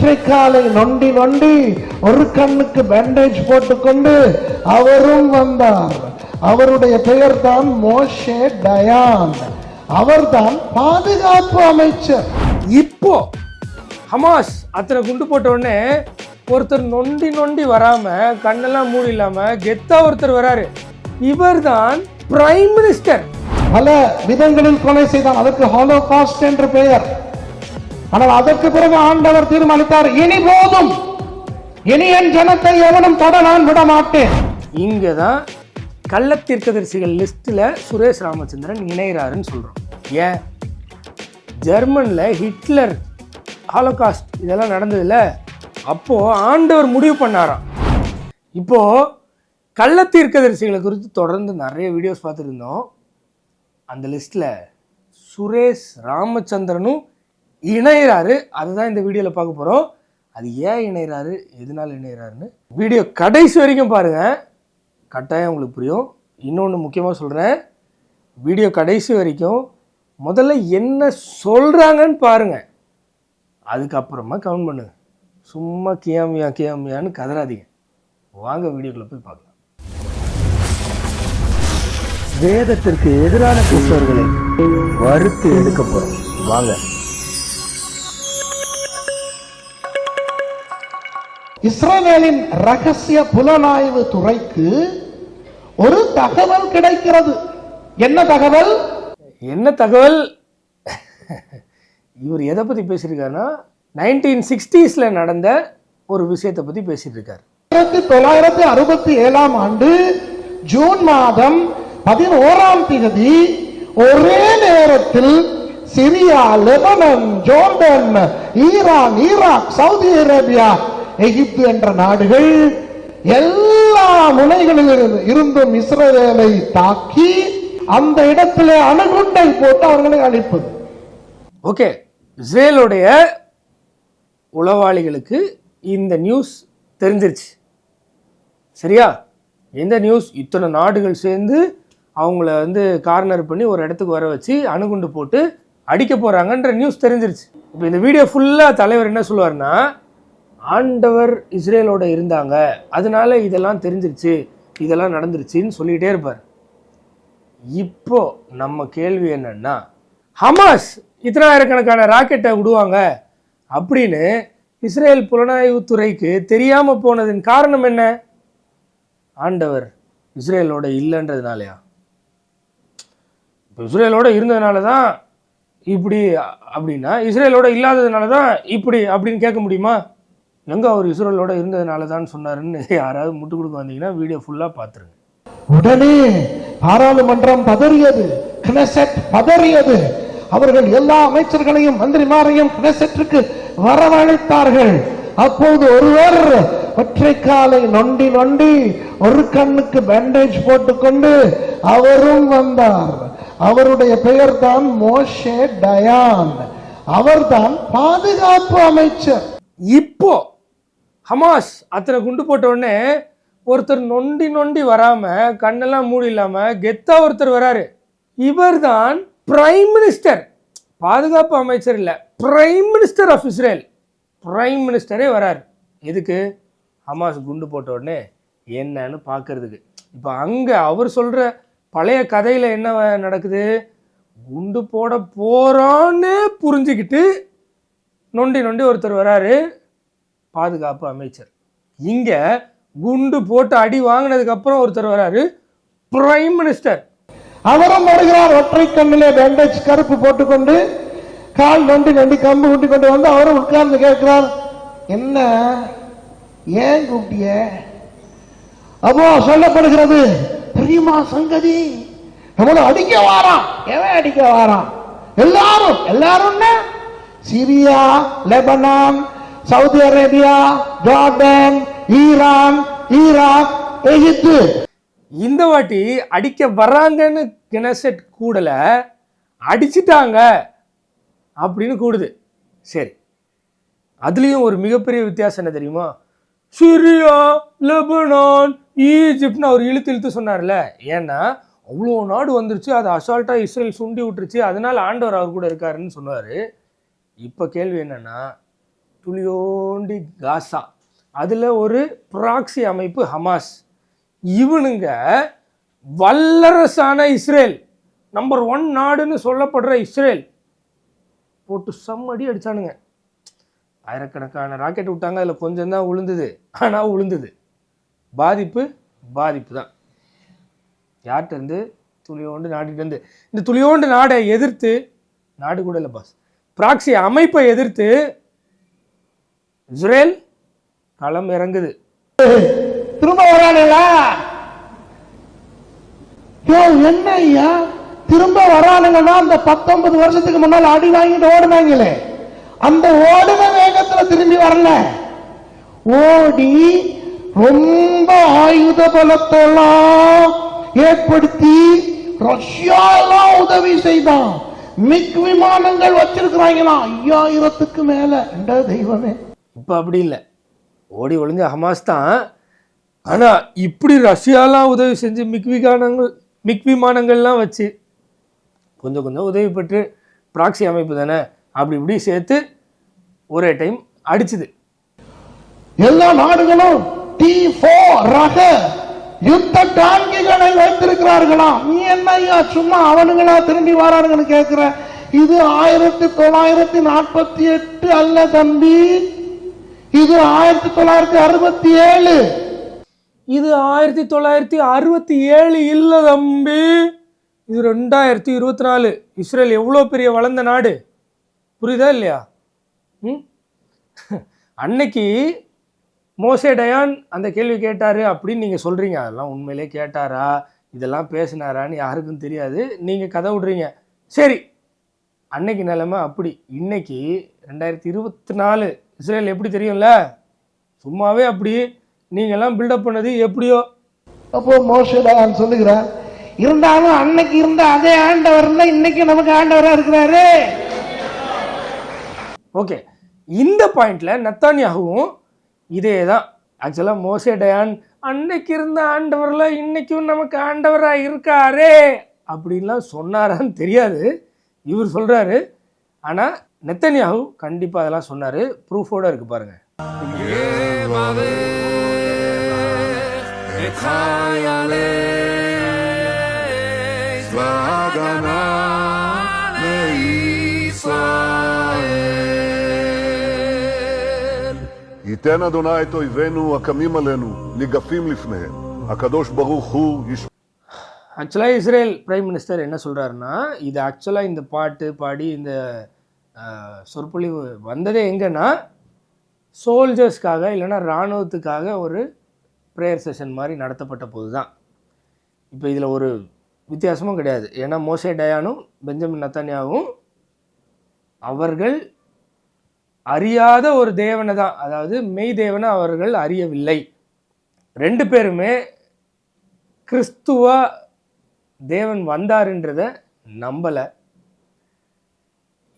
ஒற்றை காலை நொண்டி நொண்டி ஒரு கண்ணுக்கு பேண்டேஜ் போட்டுக்கொண்டு அவரும் வந்தார். அவருடைய பெயர் தான் மோஷே டயான். அவர்தான் பாதுகாப்பு அமைச்சர். இப்போ ஹமாஸ் அத்தனை குண்டு போட்ட உடனே ஒருத்தர் நொண்டி நொண்டி வராம கண்ணெல்லாம் மூடி இல்லாம கெத்தா ஒருத்தர் வராரு. இவர் தான் பிரைம் மினிஸ்டர். பல விதங்களில் கொலை செய்தான். அதற்கு ஹோலோகாஸ்ட் என்று பெயர். ஆனால் அதற்கு பிறகு ஆண்டவர் தீர்மானித்தார், இனி போதும், இனி என் ஜனத்தை எவனும் தொட நான் விட மாட்டேன். இங்கதான் கள்ளத்தீர்க்கதரிசிகள் லிஸ்ட்ல சுரேஷ் ராமச்சந்திரன் இணைகிறாருன்னு சொல்றோம். ஏன்? ஜெர்மன்ல ஹிட்லர் ஹாலோகாஸ்ட் இதெல்லாம் நடந்ததுல, அப்போ ஆண்டவர் முடிவு பண்ணாராம். இப்போ கள்ளத்தீர்க்கதரிசிகளை குறித்து தொடர்ந்து நிறைய வீடியோஸ் பார்த்துட்டு இருந்தோம். அந்த லிஸ்ட்ல சுரேஷ் ராமச்சந்திரனும் இணைகிறாரு. அதுதான் இந்த வீடியோவில் பார்க்க போகிறோம். அது ஏன் இணைகிறாரு, எதனால இணைகிறாருன்னு வீடியோ கடைசி வரைக்கும் பாருங்க, கட்டாயம் உங்களுக்கு புரியும். இன்னொன்று முக்கியமாக சொல்கிறேன், வீடியோ கடைசி வரைக்கும் முதல்ல என்ன சொல்கிறாங்கன்னு பாருங்க, அதுக்கப்புறமா கமெண்ட் பண்ணுங்க. சும்மா கியாமியான்னு கதறாதீங்க. வாங்க வீடியோக்குள்ள போய் பார்க்கலாம். வேதத்திற்கு எதிரான கிறிஸ்தவர்களை வறுத்து எடுக்க போறோம். வாங்க. இஸ்ரவேலின் ரகசிய புலனாய்வு துறைக்கு ஒரு தகவல் கிடைக்கிறது. என்ன தகவல்? இவர் எதை பத்தி பேசியிருக்காருன்னா 1960s நடந்த ஒரு விஷயத்தை பத்தி பேசிட்டு இருக்காரு. 1967 ஆண்டு ஜூன் மாதம் 11ஆம் தேதி ஒரே நேரத்தில் Syria, Lebanon, Jordan, Iran, Iraq, Saudi Arabia, எகிப்து என்ற நாடுகள் எல்லா முனைகளில் இருந்தும் இஸ்ரவேலை தாக்கி அந்த இடத்திலே அணுகுண்டை போட்டு அவர்களை அழிப்பது. ஓகே, இஸ்ரேலுடைய உளவாளிகளுக்கு இந்த நியூஸ் தெரிஞ்சிருச்சு. சரியா? எந்த நியூஸ்? இத்தனை நாடுகள் சேர்ந்து அவங்கள கார்னர் பண்ணி ஒரு இடத்துக்கு வர வச்சு அணுகுண்டு போட்டு அடிக்க போறாங்கன்ற நியூஸ் தெரிஞ்சிருச்சு. இப்போ இந்த வீடியோ ஃபுல்லாக தலைவர் என்ன சொல்லுவார்னா, ஆண்டவர் இஸ்ரேலோட இருந்தாங்க, அதனால இதெல்லாம் தெரிஞ்சிருச்சு, இதெல்லாம் நடந்துருச்சுன்னு சொல்லிகிட்டே இருப்பார். இப்போ நம்ம கேள்வி என்னன்னா, ஹமாஸ் இத்தனாயிரக்கணக்கான ராக்கெட்டை விடுவாங்க அப்படின்னு இஸ்ரேல் புலனாய்வுத்துறைக்கு தெரியாம போனதின் காரணம் என்ன? ஆண்டவர் இஸ்ரேலோட இல்லைன்றதுனாலயா? இப்போ இஸ்ரேலோட இருந்ததுனால தான் இப்படி அப்படின்னா, இஸ்ரேலோட இல்லாததுனால தான் இப்படி அப்படின்னு கேட்க முடியுமா? எங்க அவர் இஸ்ரேலோட இருந்ததுனால தான் சொன்னாருன்னு யாராவது முட்டு கொடுக்க வந்தீங்கன்னா வீடியோ ஃபுல்லா பார்த்துருங்க. உடனே பாராளுமன்றம் பதறியது, கினெசெட் பதறியது. அவர்கள் எல்லா அமைச்சர்களையும் மந்திரிமாரையும் கினெசெட்டுக்கு வரவழைத்தார்கள். அப்போது ஒருவர் ஒற்றை காலை நொண்டி நொண்டி ஒரு கண்ணுக்கு பேண்டேஜ் போட்டுக்கொண்டு அவரும் வந்தார். அவருடைய பெயர் தான் மோஷே டயான். அவர்தான் பாதுகாப்பு அமைச்சர். இப்போ ஹமாஸ் அத்தனை குண்டு போட்ட உடனே ஒருத்தர் நொண்டி நொண்டி வராம கண்ணெல்லாம் மூடி இல்லாம கெத்தா ஒருத்தர் வராரு. இவர் தான் பிரைம் மினிஸ்டர். பாதுகாப்பு அமைச்சர் இல்ல, prime minister of Israel. Prime மினிஸ்டரே வராரு. எதுக்கு? ஹமாஸ் குண்டு போட்ட உடனே என்னன்னு பார்க்கறதுக்கு. இப்போ அங்கே அவர் சொல்ற பழைய கதையில என்ன நடக்குது? குண்டு போட போறான்னு புரிஞ்சுக்கிட்டு நொண்டி நொண்டி ஒருத்தர் வராரு, பாதுகாப்பு அமைச்சர். இங்க குண்டு போட்டு அடி வாங்கினதுக்கு அப்புறம் ஒருத்தர் வராரு, பிரைம் மினிஸ்டர். அவரும் வருகிறார். ஒற்றை கண்ணிலே பேண்டேஜ் கருப்பு போட்டுக்கொண்டு கால் நொண்டி நொண்டி கம்பு ஊட்டி கொண்டு வந்து அவரும் உட்கார்ந்து கேட்கிறார், என்ன, ஏன் கூப்பிட்டிய? அப்போ சொல்லப்படுகிறது, தெரியுமா சங்கதி, நம்மள அடிக்க வாராம். எவன் அடிக்க வாராம்? எல்லாரும் Syria, Lebanon, Saudi Arabia, Jordan, Iran, Iraq, எகிப்து. இந்த வாட்டி அடிக்க வர்றாங்கன்னு கினெசெட் கூடல, அடிச்சிட்டாங்க அப்படின்னு கூடுது. சரி, அதுலேயும் ஒரு மிகப்பெரிய வித்தியாசம் என்ன தெரியுமா? சிரியா, லெபனான், ஈஜிப்ட்னு அவர் இழுத்து சொன்னார்ல. ஏன்னா அவ்வளோ நாடு வந்துருச்சு, அதை அசால்ட்டாக இஸ்ரேல் சுண்டி விட்டுருச்சு, அதனால ஆண்டவர் அவர் கூட இருக்காருன்னு சொன்னார். இப்போ கேள்வி என்னன்னா, துளியோண்டி காசா, அதில் ஒரு ப்ராக்சி அமைப்பு ஹமாஸ். இவனுங்க வல்லரசான இஸ்ரேல், நம்பர் 1 நாடுன்னு சொல்லப்படுற இஸ்ரேல் போட்டு சம்மடி அடித்தானுங்க. ஆயிரக்கணக்கான ராக்கெட் விட்டாங்க, அதில் கொஞ்சம் தான் உளுந்துது. ஆனால் உளுந்துது. பாதிப்பு தான். யார்கிட்டருந்து? துளியோண்டு நாடுகிட்டேருந்து. இந்த துளியோண்டு நாடை எதிர்த்து, நாடு கூட இல்லை பாஸ், ப்ராக்சி அமைப்பை எதிர்த்து இஸ்ரேல் களம் இறங்குது. திரும்ப வரானுங்களா? என்ன ஐயா திரும்ப வரானுங்கன்னா அந்த 19 வருஷத்துக்கு முன்னால் அடி வாங்கிட்டு ஓடுனாங்களே, அந்த ஓடுன வேகத்துல திரும்பி வரல. ஓடி ரொம்ப ஆயுத பலத்தெல்லாம் ஏற்படுத்தி ரஷ்யா எல்லாம் உதவி செய்தான். மிக் விமானங்கள் வச்சிருக்கிறாங்களா 5000க்கு மேல. என்ற தெய்வமே, இப்ப அப்படி இல்லை, ஓடி ஒளிஞ்ச ஹமாஸ் தான். ஆனா இப்படி ரஷ்யாலாம் உதவி செஞ்சு மிக் விமானங்கள்லாம் வச்சு கொஞ்சம் கொஞ்சம் உதவி பெற்று ப்ராக்சி அமைப்பு தானே, அப்படி இப்படி சேர்த்து ஒரே டைம் அடிச்சுது. எல்லா நாடுகளும் T4 ரக யுத்த டாங்கிகளை வைத்திருக்கிறார்களாம். நீ என்ன சும்மா அவனுங்களா திரும்பி வரானுங்கன்னு கேட்கிற? இது 1948 அல்ல தம்பி, இது 1967. இது 1967 இல்ல தம்பி, இது 2024. இஸ்ரேல் எவ்வளோ பெரிய வளர்ந்த நாடு, புரியுதா இல்லையா? அன்னைக்கு மோசே டயான் அந்த கேள்வி கேட்டாரு அப்படின்னு நீங்கள் சொல்கிறீங்க. அதெல்லாம் உண்மையிலே கேட்டாரா, இதெல்லாம் பேசினாரான்னு யாருக்கும் தெரியாது, நீங்கள் கதை விடுறீங்க. சரி, அன்னைக்கு நிலைமை அப்படி. இன்னைக்கு 2024 இஸ்ரேல் எப்படி தெரியும்ல, சும்மாவே அப்படி. நீங்கள்லாம் பில்டப் பண்ணது எப்படியோ. அப்போ மோசே டயான் சொல்லுகிறார், இருந்தாலும் அன்னைக்கு இருந்த அதே ஆண்டவர் இன்னைக்கு நமக்கு ஆண்டவராக இருக்கிறாரு. ஓகே, இந்த பாயிண்ட்ல நெத்தன்யாகுவும் இதே தான். ஆக்சுவலாக மோசே டயான் அன்னைக்கு இருந்த ஆண்டவர்ல இன்னைக்கும் நமக்கு ஆண்டவராக இருக்காரே அப்படின்லாம் சொன்னாரான்னு தெரியாது, இவர் சொல்றாரு. ஆனால் நெத்தன்யாகு கண்டிப்பாக அதெல்லாம் சொன்னார், ப்ரூஃபோட இருக்கு பாருங்க. ייתן אדוני את אויבינו הקמים עלינו ניגפים לפניהם הקדוש ברוך הוא ஆக்சுவலாக இஸ்ரேல் பிரைம் மினிஸ்டர் என்ன சொல்கிறாருன்னா, இது ஆக்சுவலாக இந்த பாட்டு பாடி இந்த சொற்பொழிவு வந்ததே எங்கன்னா சோல்ஜர்ஸ்க்காக இல்லைன்னா இராணுவத்துக்காக ஒரு ப்ரேயர் செஷன் மாதிரி நடத்தப்பட்ட போது தான். இப்போ இதில் ஒரு வித்தியாசமும் கிடையாது. ஏன்னா மோசே டயானும் பெஞ்சமின் நெத்தன்யாவும் அவர்கள் அறியாத ஒரு தேவனை தான், அதாவது மெய் தேவனை அவர்கள் அறியவில்லை. 2 பேருமே கிறிஸ்துவ தேவன் வந்தாருன்றதை நம்பலை.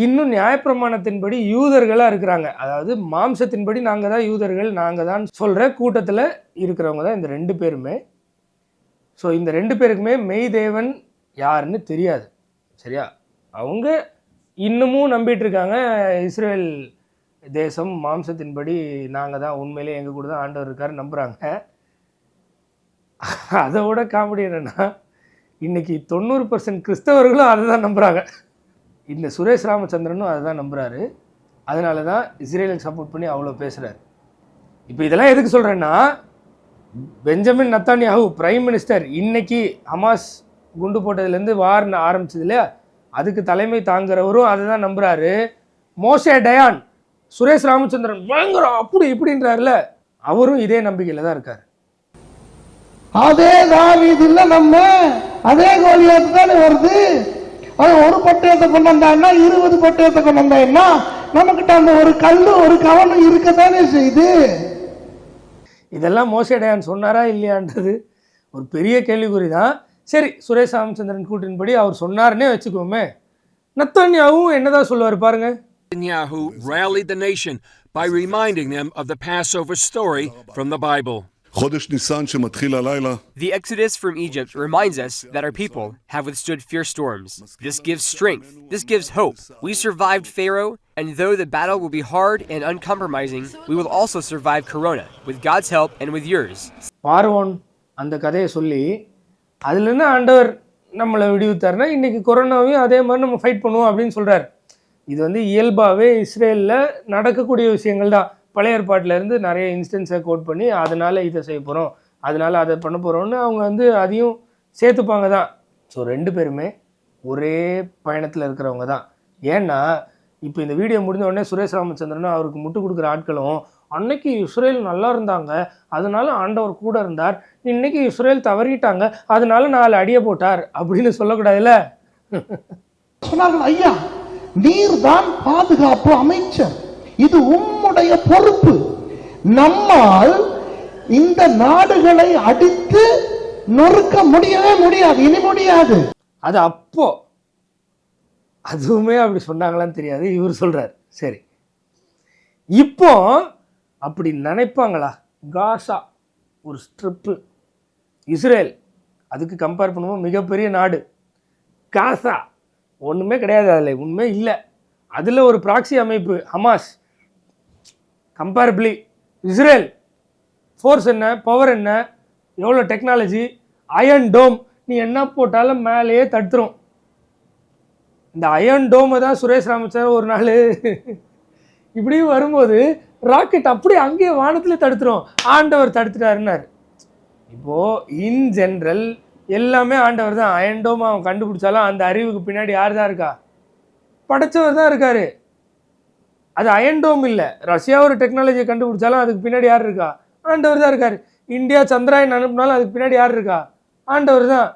இன்னும் நியாயப்பிரமாணத்தின்படி யூதர்களாக இருக்கிறாங்க, அதாவது மாம்சத்தின்படி நாங்கள் தான் யூதர்கள், நாங்கள் தான் சொல்கிற கூட்டத்தில் இருக்கிறவங்க தான் இந்த 2 பேருமே. ஸோ இந்த 2 பேருக்குமே மெய் தேவன் யாருன்னு தெரியாது. சரியா? அவங்க இன்னமும் நம்பிட்டு இருக்காங்க இஸ்ரேல் தேசம் மாம்சத்தின்படி நாங்கள் தான் உண்மையிலே எங்கள் கூட தான் ஆண்டவர் இருக்காரு நம்புகிறாங்க. அதை விட காமெடி என்னென்னா, இன்றைக்கி 90% கிறிஸ்தவர்களும் அதை தான் நம்புகிறாங்க. இந்த சுரேஷ் ராமச்சந்திரனும் அதை தான் நம்புகிறாரு. அதனால தான் இஸ்ரேலுக்கு சப்போர்ட் பண்ணி அவ்வளோ பேசுகிறார். இப்போ இதெல்லாம் எதுக்கு சொல்கிறேன்னா, பெஞ்சமின் நெத்தன்யாகு பிரைம் மினிஸ்டர் இன்னைக்கு ஹமாஸ் குண்டு போட்டதுலேருந்து வார் ஆரம்பிச்சது இல்லையா, அதுக்கு தலைமை தாங்குறவரும் அதை தான் நம்புகிறாரு. மோசே டயான் சுரேஷ் ராமச்சந்திரன் பயங்கரம் அப்படி இப்படின்றாருல, அவரும் இதே நம்பிக்கையில் தான் இருக்கார். அதே தாவீது இல்ல, நம்ம அதே கோலியாத்து தானே வருது. அது ஒரு பட்டயத்தை கொண்டு வந்தான்னா 20 பட்டயத்தை கொண்டு வந்தான்னா நமக்கிட்ட அந்த ஒரு கல்லு ஒரு கவனம் இருக்கத்தானே செய்யுது. இதெல்லாம் மோசே டயான் சொன்னாரா இல்லையான்றது ஒரு பெரிய கேள்விக்குறி தான். சரி, சுரேஷ் ராமச்சந்திரன் கூட்டின்படி அவர் சொன்னார்னே வச்சுக்கோமே. நெத்தன்யாகும் என்னதான் சொல்லுவார் பாருங்க. Netanyahu rallied the nation by reminding them of the Passover story from the Bible. חודש ניסן שמתחיל הלילה. The exodus from Egypt reminds us that our people have withstood fierce storms. This gives strength. This gives hope. We survived Pharaoh, And though the battle will be hard and uncompromising, we will also survive Corona, with God's help and with yours. பார்வோன் அந்த கதையை சொல்லி அதுலேருந்து ஆண்டவர் நம்மளை விடுவித்தார்னா இன்றைக்கி கொரோனாவையும் அதே மாதிரி நம்ம ஃபைட் பண்ணுவோம் அப்படின்னு சொல்கிறார். இது வந்து இயல்பாகவே இஸ்ரேலில் நடக்கக்கூடிய விஷயங்கள் தான். பழைய ஏற்பாட்டிலேருந்து நிறைய இன்ஸ்டன்ஸை கோட் பண்ணி அதனால் இதை செய்ய போகிறோம், அதனால் அதை பண்ண போகிறோன்னு அவங்க வந்து அதையும் சேர்த்துப்பாங்க தான். ஸோ 2 பேருமே ஒரே பயணத்தில் இருக்கிறவங்க தான். ஏன்னா இப்போ இந்த வீடியோ முடிஞ்ச உடனே சுரேஷ் ராமச்சந்திரனும் அவருக்கு முட்டு கொடுக்குற ஆட்களும் அன்னைக்கு இஸ்ரேல் நல்லா இருந்தாங்க அதனால ஆண்டவர் கூட இருந்தார், இன்னைக்கு இஸ்ரேல் தவறிட்டாங்க அதனால 4 அடியை போட்டார் அப்படின்னு சொல்லக்கூடாதுல்ல. சொன்னார்கள், ஐயா நீர் தான் பாதுகாப்பு அமைச்சர், இது உம்முடைய பொறுப்பு, நம்மால் இந்த நாடுகளை அடித்து நொறுக்க முடியவே முடியாது, இனி முடியாது. அது அப்போ அதுவுமே அப்படி சொன்னாங்களான்னு தெரியாது, இவர் சொல்றார். சரி, இப்போ அப்படி நினைப்பாங்களா? காசா ஒரு ஸ்ட்ரிப்பு, இஸ்ரேல் அதுக்கு கம்பேர் பண்ணுவோம் மிகப்பெரிய நாடு, காசா ஒன்றுமே கிடையாது, அதில் உண்மை இல்லை. அதில் ஒரு ப்ராக்சி அமைப்பு ஹமாஸ், கம்பேரபிளி இஸ்ரேல் ஃபோர்ஸ் என்ன, பவர் என்ன, எவ்வளோ டெக்னாலஜி, அயன் டோம், நீ என்ன போட்டாலும் மேலேயே தடுத்துரும். இந்த அயன் டோமை தான் சுரேஷ் ராமச்சந்திரன் ஒரு நாள் இப்படி வரும்போது ராக்கெட் அப்படியே அங்கேயே வானத்தில் தடுத்துரும், ஆண்டவர் தடுத்துட்டாருன்னாரு. இப்போது இன் ஜென்ரல் எல்லாமே ஆண்டவர் தான். அயன் டோம் அவன் கண்டுபிடிச்சாலும் அந்த அறிவுக்கு பின்னாடி யார் தான் இருக்கா? படைச்சவர் தான் இருக்காரு. அது அயன் டோம் இல்லை, ரஷ்யா ஒரு டெக்னாலஜியை கண்டுபிடிச்சாலும் அதுக்கு பின்னாடி யார் இருக்கா? ஆண்டவர் தான் இருக்கார். இந்தியா சந்திராயன் அனுப்பினாலும் அதுக்கு பின்னாடி யார் இருக்கா? ஆண்டவர் தான்.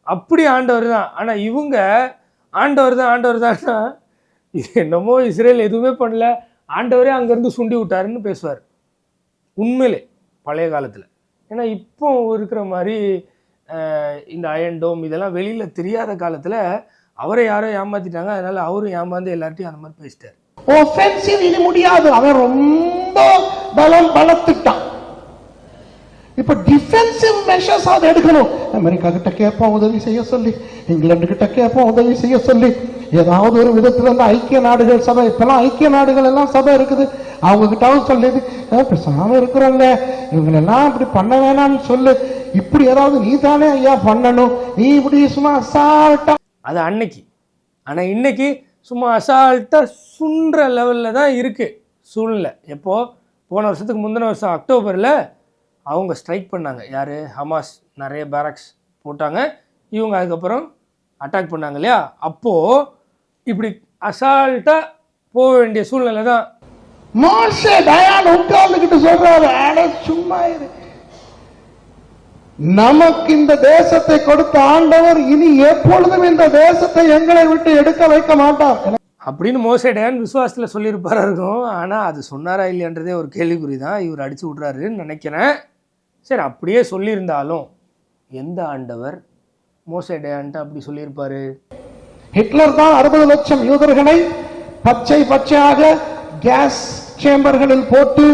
அப்படி ஆண்டவர் தான். ஆனால் இவங்க ஆண்டவர் தான்னா இது என்னமோ இஸ்ரேல் எதுவுமே பண்ணல, ஆண்டவரே அங்கேருந்து சுண்டி விட்டாருன்னு பேசுவார். உண்மையிலே பழைய காலத்தில். ஏன்னா இப்போ இருக்கிற மாதிரி இந்த அயன் டோம் இதெல்லாம் வெளியில் தெரியாத காலத்தில் அவரை யாரோ ஏமாற்றிட்டாங்க, அதனால் அவரும் ஏமாந்து எல்லார்ட்டையும் அந்த மாதிரி பேசிட்டார். ஒஃபென்சிவ் இது முடியாது, அவன் ரொம்ப பலத்துட்டான். இப்ப டிஃபென்சிவ் மெஷர்ஸ் அதை எடுக்கணும். அமெரிக்கா கிட்ட கேட்போம் உதவி செய்ய சொல்லி, இங்கிலாந்து கிட்ட கேட்போம் உதவி செய்ய சொல்லி, ஏதாவது ஒரு விதத்துல இருந்து ஐக்கிய நாடுகள் சபை, இப்பெல்லாம் ஐக்கிய நாடுகள் எல்லாம் சபை இருக்குது, அவங்க கிட்டாவும் சொல்லுது பேசாம இருக்கிறோங்க, இவங்களெல்லாம் இப்படி பண்ண வேணாம்னு சொல்லு, இப்படி ஏதாவது நீ தானே ஐயா பண்ணணும், நீ இப்படி சும்மா அசால்ட்டா. அது அன்னைக்கு. ஆனா இன்னைக்கு சும்மா அசால்ட்டா சுன்ற லெவல்ல தான் இருக்கு சூழ்நிலை. எப்போ போன வருஷத்துக்கு முந்தின வருஷம் அக்டோபரில் அவங்க ஸ்ட்ரைக் பண்ணாங்க. யார்? ஹமாஸ் நிறைய பேரக்ஸ் போட்டாங்க, இவங்க அதுக்கப்புறம் அட்டாக் பண்ணாங்க இல்லையா? அப்போது இப்படி அசால்ட்டாக போக வேண்டிய சூழ்நிலை தான். மோசே டயான் உட்கார்ந்துக்கிட்டு சொல்றாரு, அட சும்மா இரு, நமக்கு இந்த தேசத்தை கொடுத்த ஆண்டவர் இனி எப்பொழுதும் இந்த தேசத்தை எங்களை விட்டு எடுக்க வைக்க மாட்டார் அப்படின்னு மோசே டயான் விசுவாசத்தில் சொல்லியிருப்பாரா இருக்கும். ஆனால் அது சொன்னாரா இல்லையன்றதே ஒரு கேள்விக்குறி தான். இவர் அடித்து விட்றாருன்னு நினைக்கிறேன். சரி, அப்படியே சொல்லியிருந்தாலும் எந்த ஆண்டவர் மோசே டயான்ட்டு அப்படி சொல்லியிருப்பாரு? ஹிட்லர் தான் 60 லட்சம் யூதர்களை பச்சையாக கேஸ் சேம்பர்களில் போட்டு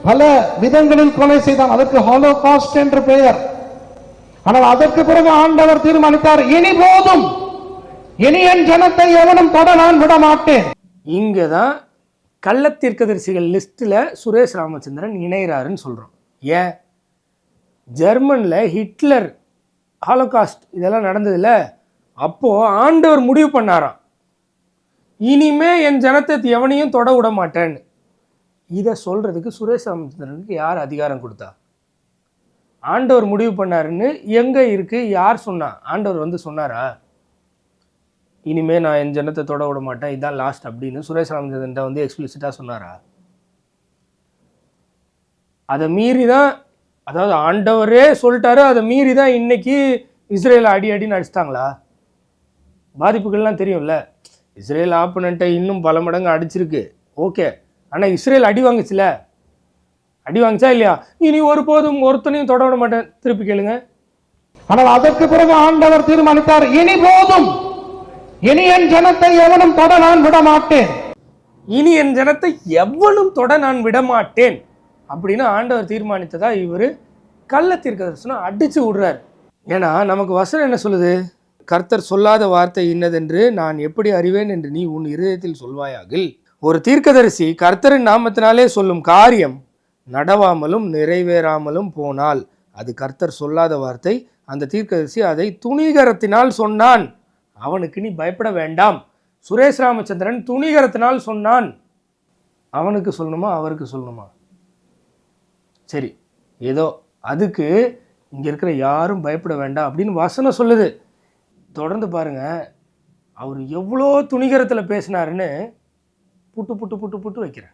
பல விதங்களில் கொலை செய்தான். அதற்கு ஹாலோகாஸ்ட் என்று பெயர். ஆனால் அதற்கு பிறகு ஆண்டவர் தீர்மானித்தார், இனி போதும், இனி என் ஜனத்தை எவனும் தொட நான் விட மாட்டேன். இங்கதான் கள்ளத்தீர்க்கதரிசிகள் லிஸ்ட்ல சுரேஷ் ராமச்சந்திரன் இணைகிறாருன்னு சொல்றோம். ஏன்? ஜெர்மனில் ஹிட்லர் ஹாலோகாஸ்ட் இதெல்லாம் நடந்ததில்ல, அப்போது ஆண்டவர் முடிவு பண்ணாராம், இனிமே என் ஜனத்தை எவனையும் தொட விட மாட்டேன்னு. இதை சொல்கிறதுக்கு சுரேஷ் ராமச்சந்திரனுக்கு யார் அதிகாரம் கொடுத்தா? ஆண்டவர் முடிவு பண்ணாருன்னு எங்கே இருக்குது? யார் சொன்னா? ஆண்டவர் வந்து சொன்னாரா இனிமே நான் என் ஜனத்தை தொட விட மாட்டேன், இதுதான் லாஸ்ட் அப்படின்னு சுரேஷ் ராமச்சந்திரன் வந்து எக்ஸ்பிளிசிட்டாக சொன்னாரா? அதை மீறி தான், அதாவது ஆண்டவரே சொல்லிட்டாரு, அதை மீறி தான் இன்னைக்கு இஸ்ரேல் அடின்னு அடிச்சிட்டாங்களா? பாதிப்புகள்லாம் தெரியும்ல. இஸ்ரேல் ஆப்பனண்ட்டை இன்னும் பல மடங்கு அடிச்சிருக்கு, ஓகே. ஆனால் இஸ்ரேல் அடி வாங்குச்சுல, அடி வாங்கிச்சா இல்லையா? இனி ஒருபோதும் ஒருத்தனையும் தொட விட மாட்டேன். திருப்பி கேளுங்க. ஆனால் அதற்கு பிறகு ஆண்டவர் தீர்மானித்தார், இனி போதும், இனி என் ஜனத்தை எவனும் தொட நான் விட மாட்டேன். இனி என் ஜனத்தை எவனும் தொட நான் விட மாட்டேன் அப்படின்னு ஆண்டவர் தீர்மானித்ததா இவர் கள்ளத்தீர்க்கதரிசனம் அடிச்சு விடுறாரு. ஏன்னா நமக்கு வசனம் என்ன சொல்லுது? கர்த்தர் சொல்லாத வார்த்தை இன்னதென்று நான் எப்படி அறிவேன் என்று நீ உன் இருதயத்தில் சொல்வாயாகில் ஒரு தீர்க்கதரிசி கர்த்தரின் நாமத்தினாலே சொல்லும் காரியம் நடவாமலும் நிறைவேறாமலும் போனால் அது கர்த்தர் சொல்லாத வார்த்தை. அந்த தீர்க்கதரிசி அதை துணிகரத்தினால் சொன்னான். அவனுக்கு நீ பயப்பட வேண்டாம். சுரேஷ் ராமச்சந்திரன் துணிகரத்தினால் சொன்னான். அவனுக்கு சொல்லணுமா அவருக்கு சொல்லணுமா? சரி, ஏதோ அதுக்கு இங்கே இருக்கிற யாரும் பயப்பட வேண்டாம் அப்படின்னு வசனம் சொல்லுது. தொடர்ந்து பாருங்க, அவர் எவ்வளோ துணிகரத்தில் பேசினாருன்னு புட்டு புட்டு புட்டு புட்டு வைக்கிறேன்.